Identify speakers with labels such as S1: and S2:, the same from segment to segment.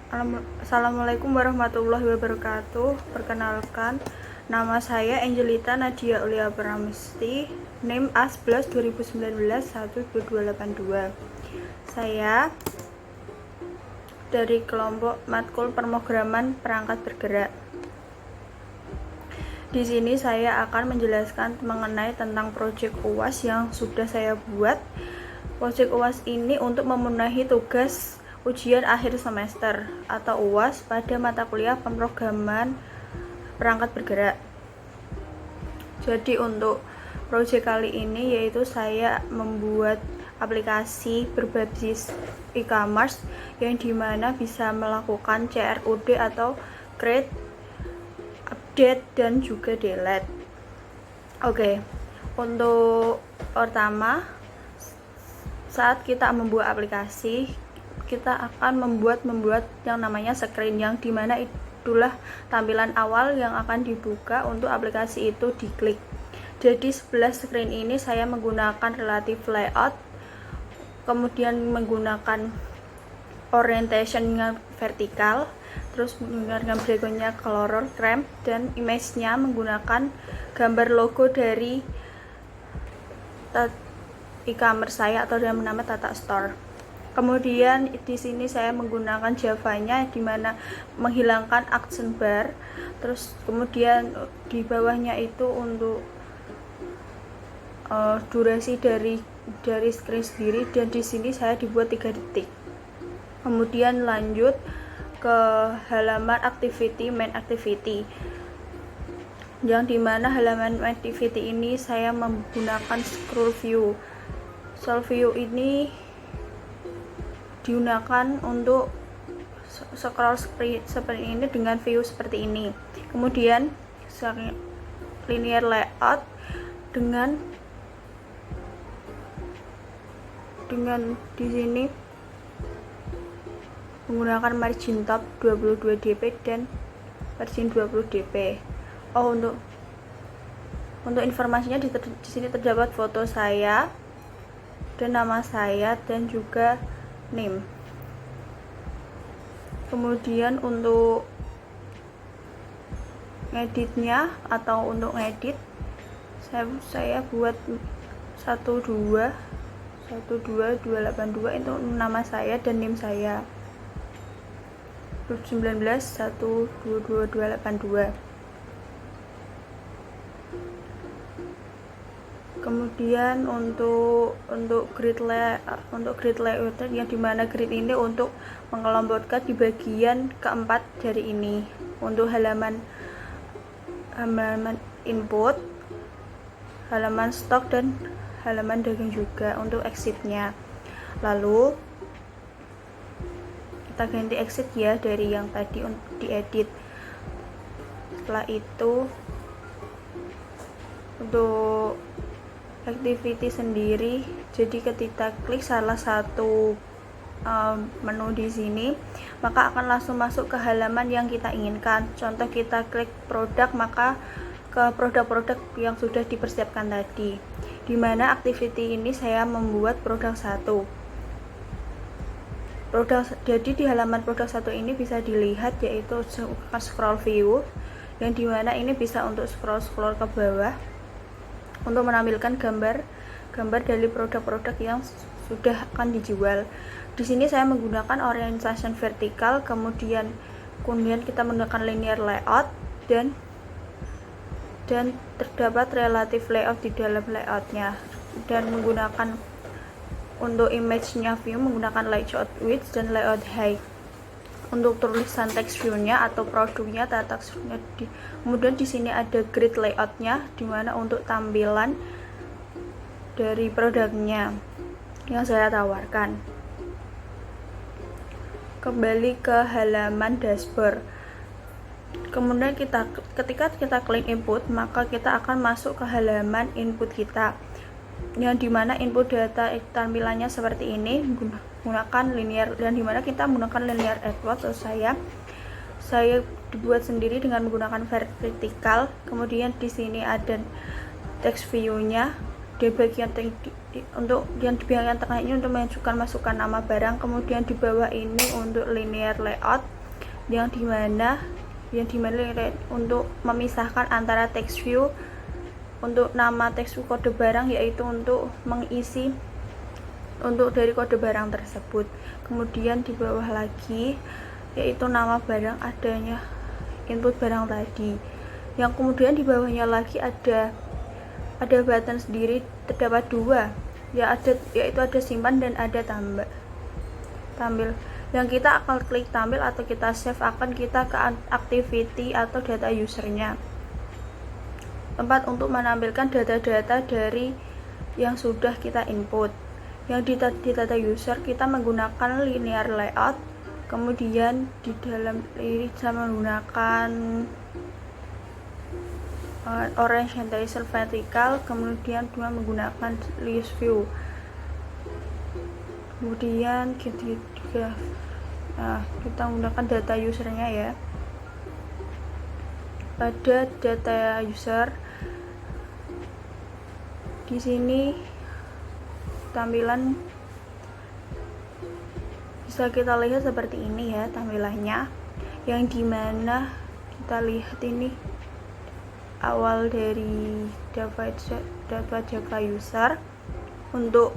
S1: Assalamualaikum warahmatullahi wabarakatuh. Perkenalkan, nama saya Angelita Nadia Ulia Pramesti, NIM A11 2019 12282. Saya dari kelompok matkul pemrograman perangkat bergerak. Di sini saya akan menjelaskan mengenai tentang proyek UAS yang sudah saya buat. Proyek UAS ini untuk memenuhi tugas ujian akhir semester atau UAS pada mata kuliah pemrograman perangkat bergerak. Jadi untuk proyek kali ini yaitu saya membuat aplikasi berbasis e-commerce yang dimana bisa melakukan CRUD atau create, update, dan juga delete. Oke, untuk pertama, saat kita membuat aplikasi, kita akan membuat yang namanya screen, yang dimana itulah tampilan awal yang akan dibuka untuk aplikasi itu diklik. Jadi sebelah screen ini saya menggunakan relative layout, kemudian menggunakan orientation vertikal, terus menggunakan backgroundnya color cramp, dan image-nya menggunakan gambar logo dari e-commerce saya atau yang nama Tata Store. Kemudian di sini saya menggunakan Java-nya dimana menghilangkan action bar, terus kemudian di bawahnya itu untuk durasi dari screen sendiri, dan di sini saya dibuat 3 detik. Kemudian lanjut ke halaman activity, main activity, yang dimana halaman activity ini saya menggunakan scroll view. Scroll view ini digunakan untuk scroll seperti ini dengan view seperti ini. Kemudian linear layout dengan di sini menggunakan margin top 22 dp dan margin 20 dp. Untuk informasinya di sini terdapat foto saya dan nama saya dan juga NIM. Kemudian untuk ngeditnya atau untuk ngedit saya buat 12282 itu nama saya dan NIM saya 2019 12282. Kemudian untuk grid layout yang dimana grid ini untuk mengelompokkan di bagian keempat dari ini untuk halaman input, halaman stok, dan halaman dagang juga untuk exitnya. Lalu kita ganti exit ya dari yang tadi untuk diedit. Setelah itu untuk activity sendiri, jadi ketika klik salah satu menu di sini, maka akan langsung masuk ke halaman yang kita inginkan. Contoh kita klik produk, maka ke produk-produk yang sudah dipersiapkan tadi, dimana activity ini saya membuat produk 1. Jadi di halaman produk 1 ini bisa dilihat yaitu scroll view, yang dimana ini bisa untuk scroll ke bawah untuk menampilkan gambar dari produk-produk yang sudah akan dijual. Di sini saya menggunakan orientation vertikal, kemudian kita menggunakan linear layout, dan terdapat relative layout di dalam layoutnya, dan menggunakan untuk image-nya view menggunakan layout width dan layout height. Untuk tulisan text view-nya atau produknya teksturnya kemudian di sini ada grid layout-nya, dimana untuk tampilan dari produknya yang saya tawarkan. Kembali ke halaman dashboard. Kemudian ketika kita klik input, maka kita akan masuk ke halaman input kita, yang dimana input data tampilannya seperti ini menggunakan linear, dan dimana kita menggunakan linear edward. Saya dibuat sendiri dengan menggunakan vertikal. Kemudian di sini ada text view-nya di bagian untuk yang di bagian tengah ini untuk masukan nama barang. Kemudian di bawah ini untuk linear layout, yang dimana untuk memisahkan antara text view untuk nama text view kode barang, yaitu untuk mengisi untuk dari kode barang tersebut. Kemudian di bawah lagi yaitu nama barang, adanya input barang tadi. Yang kemudian di bawahnya lagi ada button sendiri, terdapat dua, yaitu ada simpan dan ada tampil. Yang kita akan klik tampil atau kita save akan kita ke activity atau data usernya, tempat untuk menampilkan data-data dari yang sudah kita input. Yang di data user kita menggunakan linear layout, kemudian di dalam ini bisa menggunakan orientation vertical, kemudian juga menggunakan list view. Kemudian kita menggunakan data usernya ya. Pada data user di sini tampilan bisa kita lihat seperti ini ya tampilannya, yang dimana kita lihat ini awal dari Java user. Untuk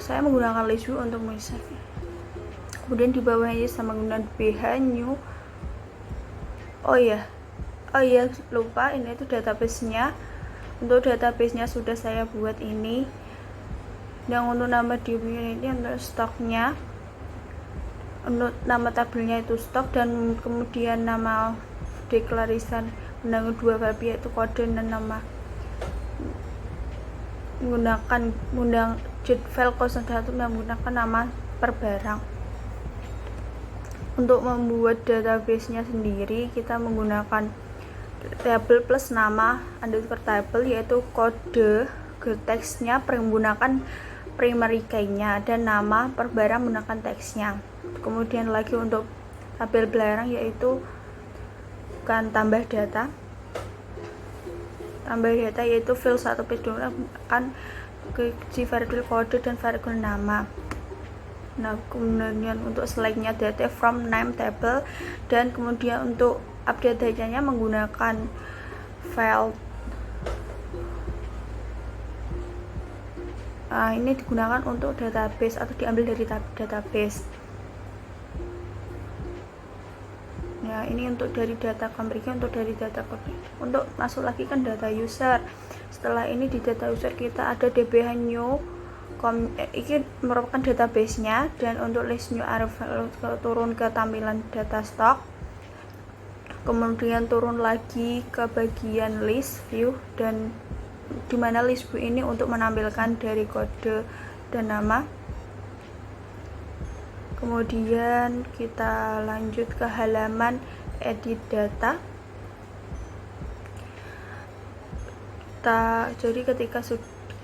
S1: saya menggunakan list view untuk misalnya, kemudian di bawahnya saya menggunakan bh new. Oh ya lupa, ini itu database-nya. Untuk database-nya sudah saya buat ini. Yang untuk nama DB ini untuk stoknya, untuk nama tabelnya itu stok, dan kemudian nama declaration menggunakan dua variabel yaitu kode dan nama, menggunakan file 01 menggunakan nama per barang. Untuk membuat database-nya sendiri kita menggunakan tabel plus nama underscore tabel, yaitu kode teksnya menggunakan primary key-nya dan nama per barang menggunakan teksnya. Kemudian lagi untuk tabel barang yaitu tambah data yaitu file 1 page akan ke variabel kode dan variabel nama. Nah, kemudian untuk select-nya data from name table, dan kemudian untuk update datanya menggunakan file. Ini digunakan untuk database atau diambil dari database. Ya, ini untuk dari data comparison, untuk dari data code. Untuk masuk lagi kan data user. Setelah ini di data user kita ada dbh new. Ini merupakan database-nya, dan untuk list new arrival turun ke tampilan data stock. Kemudian turun lagi ke bagian list view, dan dimana list view ini untuk menampilkan dari kode dan nama. Kemudian kita lanjut ke halaman edit data. Jadi ketika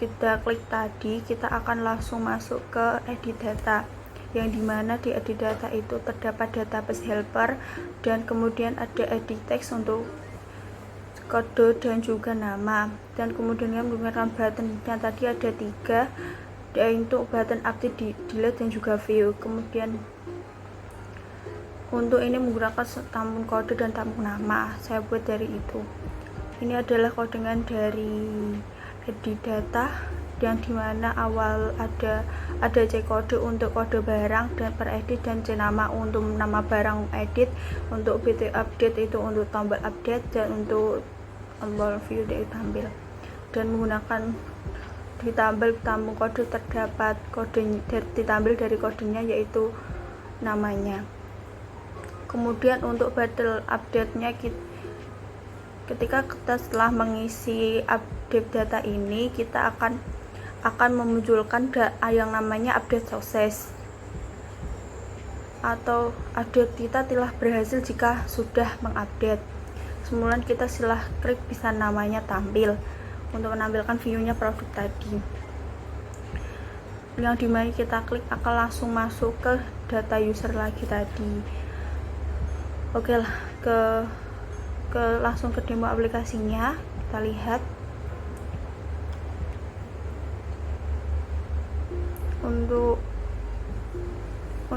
S1: kita klik tadi, kita akan langsung masuk ke edit data, yang dimana di edit data itu terdapat database helper, dan kemudian ada edit text untuk kode dan juga nama, dan kemudian menggunakan button yang tadi ada 3, yaitu button update, delete, dan juga view. Kemudian untuk ini menggunakan tampung kode dan tampung nama, saya buat dari itu. Ini adalah kodengan dari edit data, yang dimana awal ada C kode untuk kode barang dan per edit, dan C nama untuk nama barang edit, untuk BT update itu untuk tombol update, dan untuk tombol view dari tampil, dan menggunakan ditambah tampung kode terdapat kode ditampil dari kodenya yaitu namanya. Kemudian untuk battle update-nya ketika kita setelah mengisi update data ini, kita akan memunculkan yang namanya update success, atau update kita telah berhasil jika sudah mengupdate. Kemudian kita silahkan klik bisa namanya tampil untuk menampilkan view-nya produk tadi, yang dimana kita klik akan langsung masuk ke data user lagi tadi. Oke lah, langsung ke demo aplikasinya. Kita lihat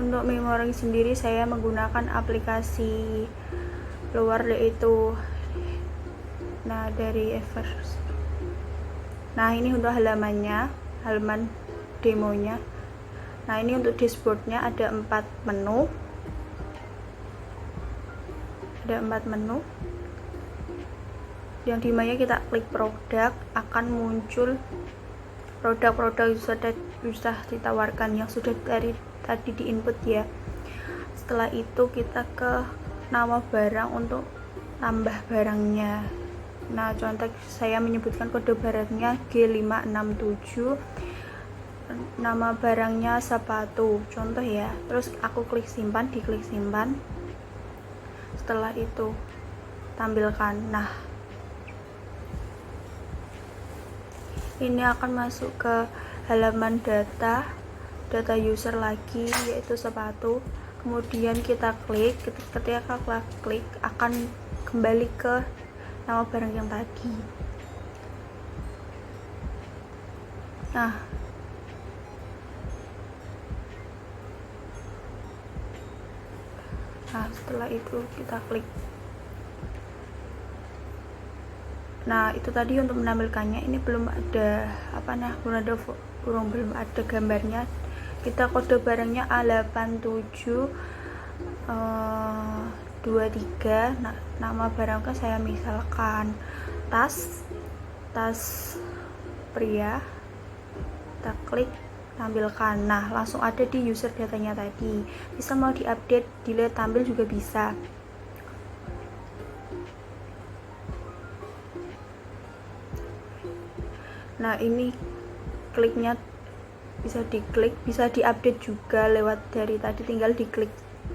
S1: untuk memori sendiri saya menggunakan aplikasi luar, yaitu dari Everest. Nah, ini untuk halaman demonya. Nah, ini untuk dashboardnya ada 4 menu. Yang dimana kita klik produk, akan muncul produk-produk sudah ditawarkan yang sudah tadi di input ya. Setelah itu kita ke nama barang untuk tambah barangnya. Nah, contoh saya menyebutkan kode barangnya G567, nama barangnya sepatu, contoh ya. Terus aku klik simpan, diklik simpan. Setelah itu tampilkan. Nah, ini akan masuk ke halaman data user lagi, yaitu sepatu. Kemudian kita klik, ketika klik akan kembali ke nama barang yang tadi. Nah, setelah itu kita klik. Nah, itu tadi untuk menampilkannya. Ini belum ada belum ada gambarnya. Kita kode barangnya A8723. Nah, nama barangnya saya misalkan tas pria. Kita klik tampilkan. Nah, langsung ada di user datanya tadi. Bisa mau diupdate, delete, tampil juga bisa. Nah, ini kliknya bisa diklik, bisa diupdate juga lewat dari tadi, tinggal diklik,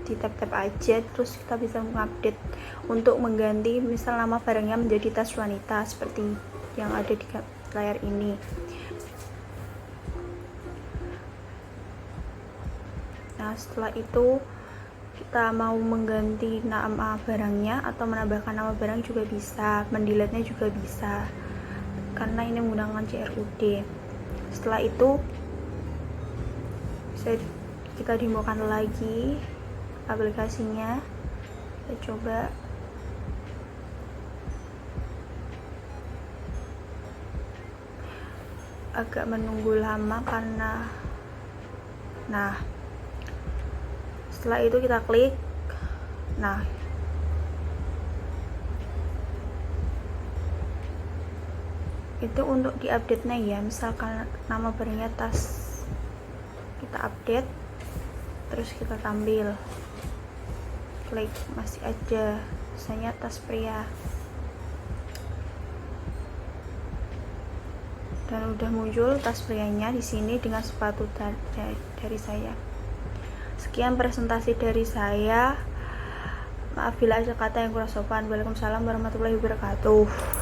S1: di tap aja, terus kita bisa mengupdate untuk mengganti misal nama barangnya menjadi tas wanita seperti yang ada di layar ini. Nah, setelah itu kita mau mengganti nama barangnya atau menambahkan nama barang juga bisa, mendelete-nya juga bisa, karena ini menggunakan CRUD. Setelah itu bisa kita demokan lagi aplikasinya. Kita coba. Agak menunggu lama karena setelah itu kita klik. Nah, itu untuk diupdate-nya ya. Misalkan nama barangnya tas, kita update, terus kita tampil, klik, masih aja misalnya tas pria, dan udah muncul tas prianya di sini dengan sepatu dari saya. Sekian presentasi dari saya. Maaf bila ada kata yang kurang sopan. Waalaikumsalam warahmatullahi wabarakatuh.